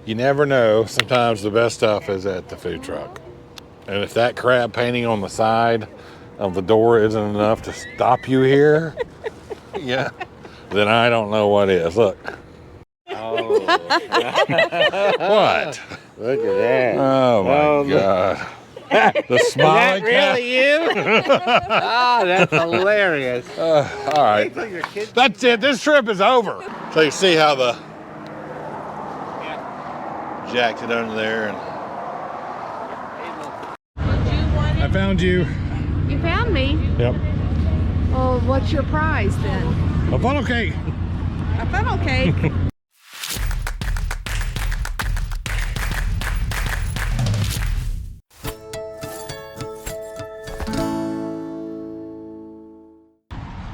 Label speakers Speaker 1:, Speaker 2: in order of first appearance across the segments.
Speaker 1: You never know. Sometimes the best stuff is at the food truck. And if that crab painting on the side of the door isn't enough to stop you here, yeah, then I don't know what is. Look.
Speaker 2: Oh.
Speaker 1: What?
Speaker 2: Look at that.
Speaker 1: Oh my God. The smiling
Speaker 2: Is that really you? Oh, that's hilarious.
Speaker 1: All right. That's it. This trip is over. So you see how the jacked it under there. And I found you.
Speaker 3: You found me?
Speaker 1: Yep.
Speaker 3: Well, what's your prize then?
Speaker 1: A funnel cake.
Speaker 3: A funnel cake.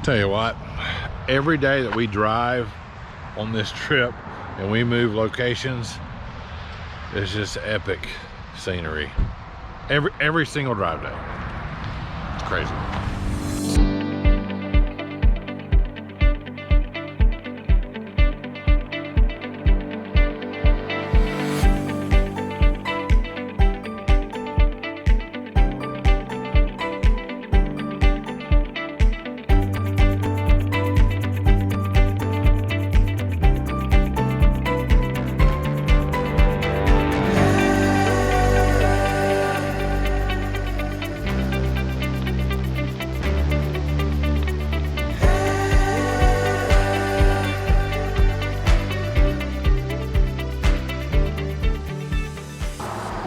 Speaker 1: Tell you what, every day that we drive on this trip and we move locations, it's just epic scenery. Every single drive day. It's crazy.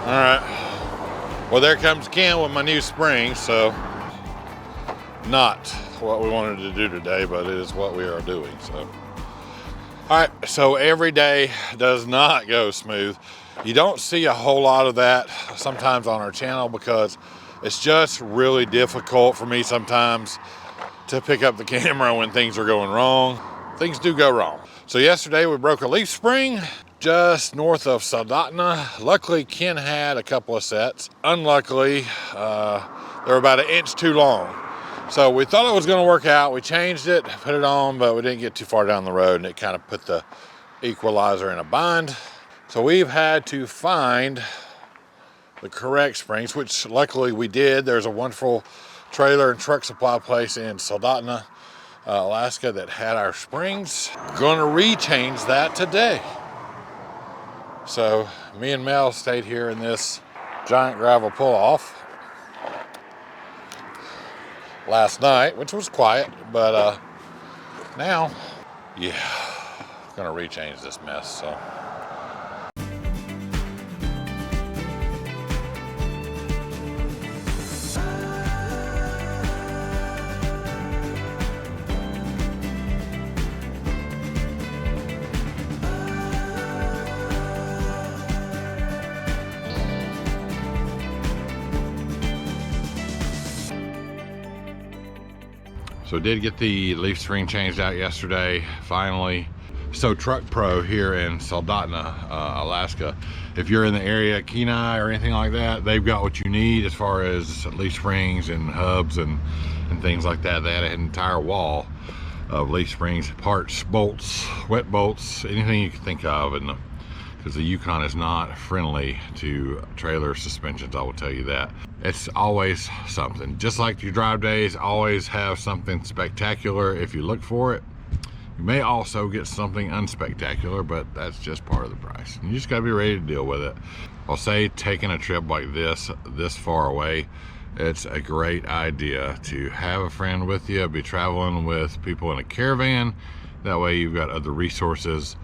Speaker 1: All right, well, there comes Ken with my new spring. So not what we wanted to do today, but it is what we are doing. So all right, so every day does not go smooth. You don't see a whole lot of that sometimes on our channel because it's just really difficult for me sometimes to pick up the camera when things are going wrong. Things do go wrong. So yesterday we broke a leaf spring just north of Soldotna. Luckily, Ken had a couple of sets. Unluckily, they were about 1 inch too long. So we thought it was gonna work out. We changed it, put it on, but we didn't get too far down the road and it kind of put the equalizer in a bind. So we've had to find the correct springs, which luckily we did. There's a wonderful trailer and truck supply place in Soldotna, Alaska that had our springs. Gonna rechange that today. So me and Mel stayed here in this giant gravel pull-off last night, which was quiet, but now, yeah, gonna rechange this mess. So So did get the leaf spring changed out yesterday, finally. So RecPro here in Soldotna, Alaska, if you're in the area, Kenai or anything like that, they've got what you need as far as leaf springs and hubs and things like that. They had an entire wall of leaf springs, parts, bolts, wet bolts, anything you can think of. And because the Yukon is not friendly to trailer suspensions, I will tell you that. It's always something. Just like your drive days always have something spectacular if you look for it. You may also get something unspectacular, but that's just part of the price. You just gotta be ready to deal with it. I'll say taking a trip like this far away, it's a great idea to have a friend with you, be traveling with people in a caravan. That way you've got other resources,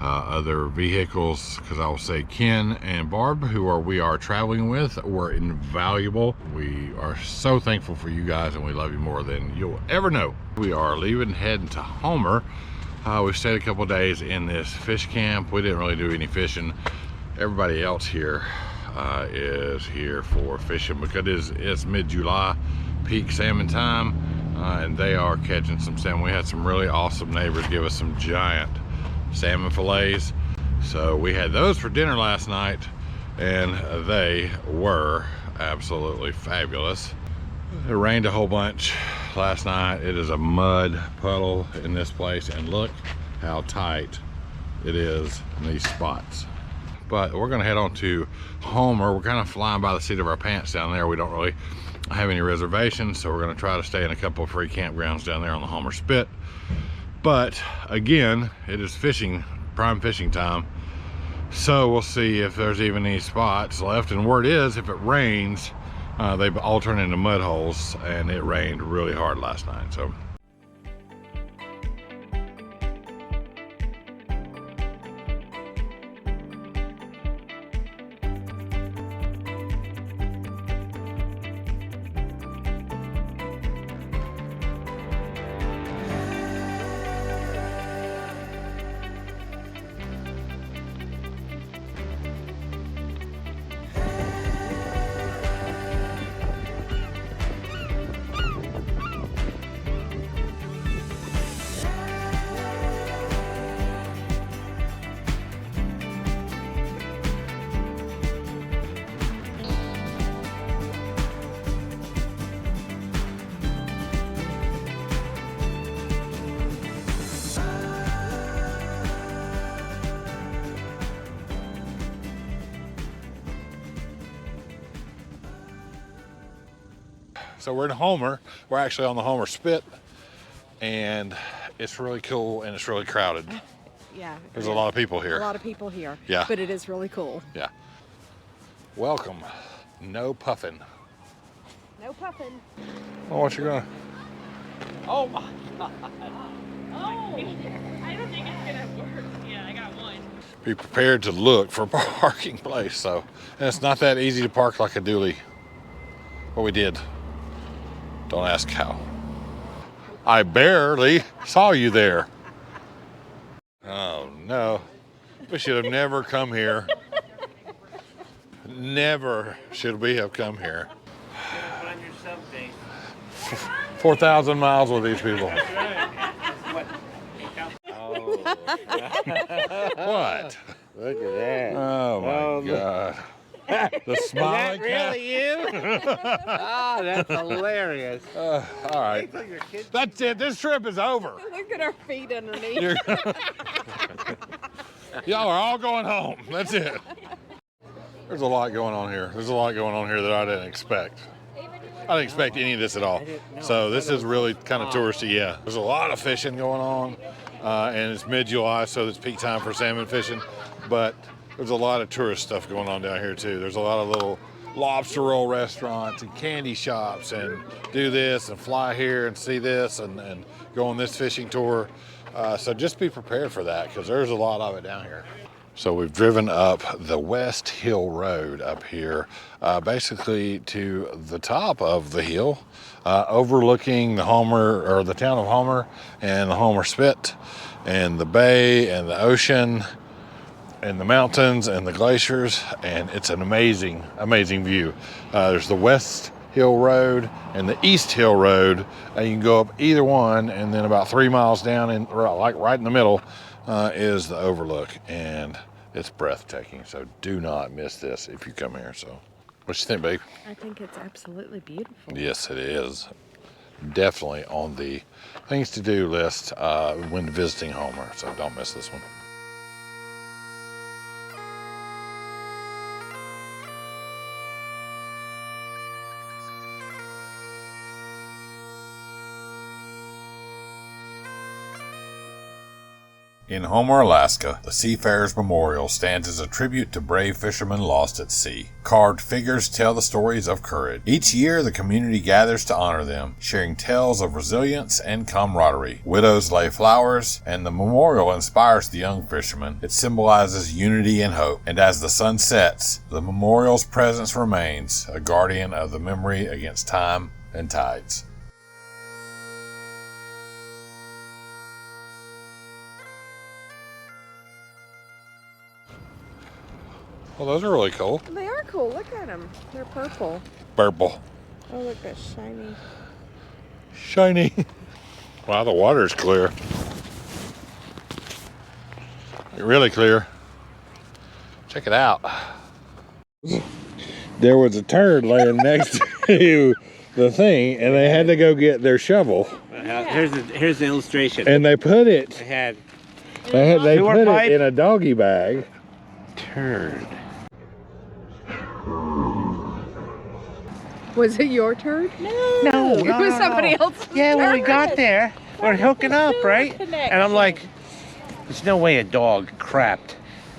Speaker 1: other vehicles, because I will say Ken and Barb, who we are traveling with, were invaluable. We are so thankful for you guys, and we love you more than you'll ever know. We are leaving, heading to Homer. We stayed a couple days in this fish camp. We didn't really do any fishing. Everybody else here is here for fishing because it's mid-July, peak salmon time, and they are catching some salmon. We had some really awesome neighbors give us some giant salmon fillets, so we had those for dinner last night, and they were absolutely fabulous. It rained a whole bunch last night. It is a mud puddle in this place, and look how tight it is in these spots. But we're gonna head on to Homer. We're kind of flying by the seat of our pants down there. We don't really have any reservations, so we're gonna try to stay in a couple of free campgrounds down there on the Homer Spit. But again, it is prime fishing time. So we'll see if there's even any spots left. And word is, if it rains, they all turn into mud holes, and it rained really hard last night. So we're in Homer. We're actually on the Homer Spit, and it's really cool and it's really crowded.
Speaker 3: Yeah.
Speaker 1: There's a lot of people here.
Speaker 3: A lot of people here.
Speaker 1: Yeah.
Speaker 3: But it is really cool.
Speaker 1: Yeah. Welcome. No puffing.
Speaker 3: No puffing.
Speaker 1: Oh, what you gonna?
Speaker 2: Oh my God.
Speaker 4: Oh, I don't think it's gonna work. Yeah, I got one.
Speaker 1: Be prepared to look for a parking place. So, and it's not that easy to park like a dually. But we did. Don't ask how. I barely saw you there. Oh no. We should have never come here. Never should we have come here. 4,000 miles with these people. What?
Speaker 2: Look at that.
Speaker 1: Oh my God. The smiling cat.
Speaker 2: Really you? Ah, that's hilarious.
Speaker 1: All right. That's it. This trip is over.
Speaker 3: Look at our feet underneath.
Speaker 1: Y'all are all going home. That's it. There's a lot going on here. There's a lot going on here that I didn't expect. I didn't expect any of this at all. So this is really kind of touristy, yeah. There's a lot of fishing going on, and it's mid-July, so it's peak time for salmon fishing. But there's a lot of tourist stuff going on down here too. There's a lot of little lobster roll restaurants and candy shops, and do this and fly here and see this and go on this fishing tour. So just be prepared for that, because there's a lot of it down here. So we've driven up the West Hill Road up here, basically to the top of the hill, overlooking the Homer, or the town of Homer, and the Homer Spit, and the bay, and the ocean, and the mountains, and the glaciers, and it's an amazing, amazing view. There's the West Hill Road and the East Hill Road, and you can go up either one, and then about 3 miles down, in like right in the middle, is the Overlook, and it's breathtaking. So do not miss this if you come here. So what you think, babe?
Speaker 3: I think it's absolutely beautiful.
Speaker 1: Yes, it is. Definitely on the things to do list when visiting Homer. So don't miss this one. In Homer, Alaska, the Seafarers Memorial stands as a tribute to brave fishermen lost at sea. Carved figures tell the stories of courage. Each year, the community gathers to honor them, sharing tales of resilience and camaraderie. Widows lay flowers, and the memorial inspires the young fishermen. It symbolizes unity and hope. And as the sun sets, the memorial's presence remains, a guardian of the memory against time and tides. Well, those are really cool.
Speaker 3: They are cool. Look at them. They're purple.
Speaker 1: Purple.
Speaker 3: Oh, look, that's shiny.
Speaker 1: Shiny. Wow, the water's clear. Really clear. Check it out. There was a turd laying next to the thing, and they had to go get their shovel.
Speaker 2: Here's the illustration.
Speaker 1: And they put it.
Speaker 2: They had
Speaker 1: They put
Speaker 2: pipe.
Speaker 1: it in a doggy bag.
Speaker 2: turd.
Speaker 3: Was it your turd?
Speaker 2: No,
Speaker 3: It was somebody else's
Speaker 2: Yeah, when we
Speaker 3: turd.
Speaker 2: got there, we're hooking up, right?
Speaker 3: connection.
Speaker 2: And I'm like, there's no way a dog crapped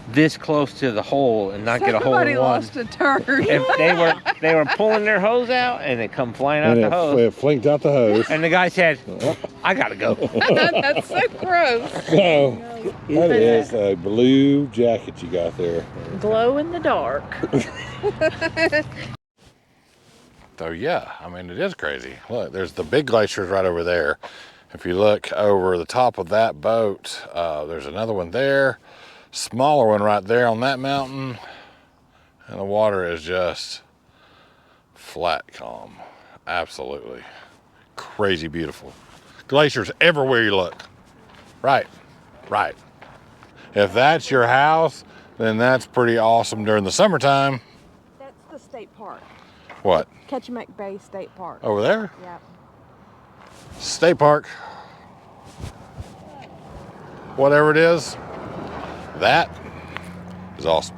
Speaker 2: this close to the hole and not get a hole
Speaker 3: Somebody
Speaker 2: in one.
Speaker 3: lost a turd.
Speaker 2: If they were pulling their hose out and it come flying out
Speaker 1: And
Speaker 2: the hose.
Speaker 1: it flinked out the hose.
Speaker 2: And the guy said, I gotta go.
Speaker 3: That's so gross.
Speaker 1: So, that is a blue jacket you got there.
Speaker 3: Glow in the dark.
Speaker 1: So yeah, I mean, it is crazy. Look, there's the big glaciers right over there. If you look over the top of that boat, there's another one there. Smaller one right there on that mountain. And the water is just flat calm. Absolutely crazy beautiful. Glaciers everywhere you look. Right, right. If that's your house, then that's pretty awesome during the summertime.
Speaker 3: That's the state park.
Speaker 1: What?
Speaker 3: Ketchimak Bay State Park.
Speaker 1: Over there?
Speaker 3: Yeah.
Speaker 1: State park. Whatever it is, that is awesome.